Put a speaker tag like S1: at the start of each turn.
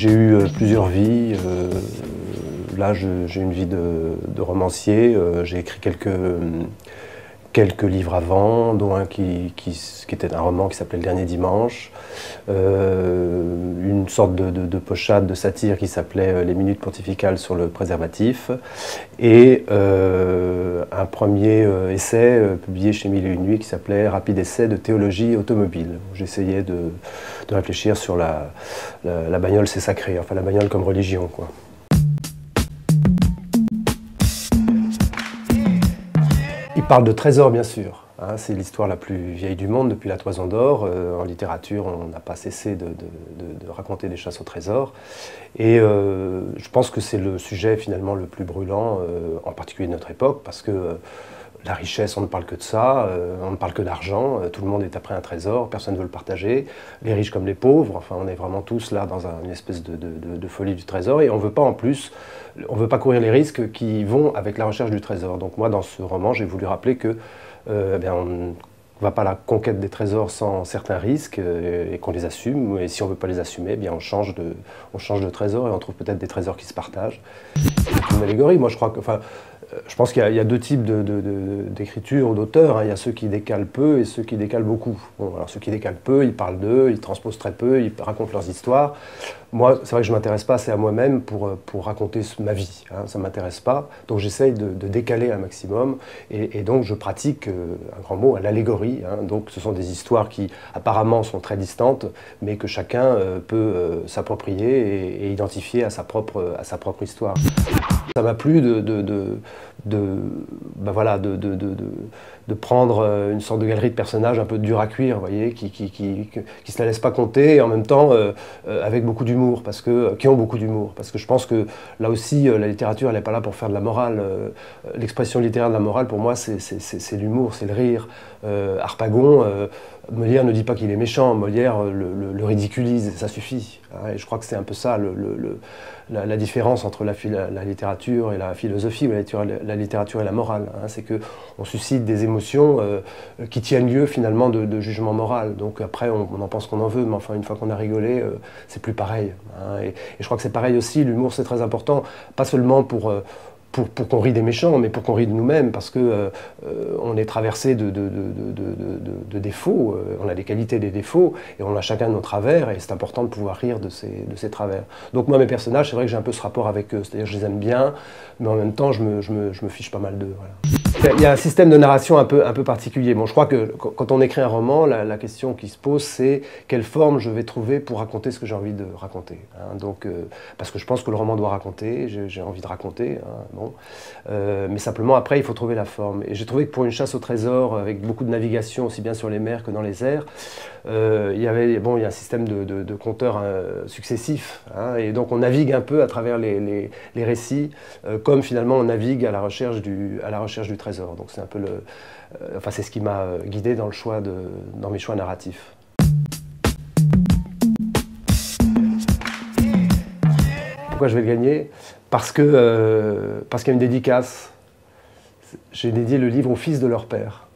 S1: J'ai eu plusieurs vies. Là, j'ai une vie de romancier. J'ai écrit quelques livres avant, dont un qui était un roman qui s'appelait Le Dernier Dimanche. Une sorte de pochade, de satire qui s'appelait Les Minutes pontificales sur le préservatif. Et un premier essai publié chez Mille et une nuits qui s'appelait Rapide essai de théologie automobile. J'essayais de réfléchir sur la bagnole, c'est sacré, enfin la bagnole comme religion, quoi. Il parle de trésors, bien sûr. Hein, c'est l'histoire la plus vieille du monde depuis la Toison d'Or. En littérature, on n'a pas cessé de raconter des chasses au trésor. Et je pense que c'est le sujet finalement le plus brûlant, en particulier de notre époque, parce que la richesse, on ne parle que de ça, on ne parle que d'argent, tout le monde est après un trésor, personne ne veut le partager, les riches comme les pauvres, enfin on est vraiment tous là dans une espèce de folie du trésor, et on ne veut pas en plus, on ne veut pas courir les risques qui vont avec la recherche du trésor. Donc moi dans ce roman, j'ai voulu rappeler que on ne va pas à la conquête des trésors sans certains risques, et qu'on les assume, et si on ne veut pas les assumer, on change de trésor, et on trouve peut-être des trésors qui se partagent. C'est une allégorie, moi je crois que... Je pense qu'il y a deux types d'écriture ou d'auteurs. Hein. Il y a ceux qui décalent peu et ceux qui décalent beaucoup. Bon, alors ceux qui décalent peu, ils parlent d'eux, ils transposent très peu, ils racontent leurs histoires. Moi, c'est vrai que je ne m'intéresse pas assez à moi-même pour raconter ma vie. Hein. Ça ne m'intéresse pas. Donc j'essaye de décaler un maximum. Et donc je pratique, un grand mot, l'allégorie. Hein. Donc ce sont des histoires qui apparemment sont très distantes, mais que chacun peut s'approprier et identifier à sa propre histoire. Ça m'a plu de prendre une sorte de galerie de personnages un peu dur à cuire, vous voyez, qui se la laissent pas compter, et en même temps avec beaucoup d'humour, qui ont beaucoup d'humour. Parce que je pense que là aussi, la littérature, elle n'est pas là pour faire de la morale. L'expression littéraire de la morale, pour moi, c'est l'humour, c'est le rire. Harpagon, Molière ne dit pas qu'il est méchant, Molière le ridiculise, et ça suffit. Hein, et je crois que c'est un peu ça la différence entre la littérature et la philosophie, ou la littérature et la morale. Hein, c'est qu'on suscite des émotions qui tiennent lieu finalement de jugement moral. Donc après, on en pense qu'on en veut, mais enfin, une fois qu'on a rigolé, c'est plus pareil. Hein, et je crois que c'est pareil aussi, l'humour c'est très important, pas seulement pour qu'on rie des méchants, mais pour qu'on rie de nous-mêmes, parce que on est traversé de défauts, on a des qualités et des défauts, et on a chacun nos travers, et c'est important de pouvoir rire de ces travers. Donc moi, mes personnages, c'est vrai que j'ai un peu ce rapport avec eux, c'est-à-dire que je les aime bien, mais en même temps, je me fiche pas mal d'eux. Voilà. Il y a un système de narration un peu particulier. Bon, je crois que quand on écrit un roman, la question qui se pose, c'est quelle forme je vais trouver pour raconter ce que j'ai envie de raconter. Hein. Donc, parce que je pense que le roman doit raconter, j'ai envie de raconter. Hein, bon. Mais simplement, après, il faut trouver la forme. Et j'ai trouvé que pour une chasse au trésor, avec beaucoup de navigation, aussi bien sur les mers que dans les airs, il y a un système de compteurs successifs. Hein, et donc, on navigue un peu à travers les récits, comme finalement on navigue à la recherche du trésor. Donc c'est un peu c'est ce qui m'a guidé dans mes choix narratifs. Pourquoi je vais le gagner? Parce qu'il y a une dédicace. J'ai dédié le livre aux fils de leur père.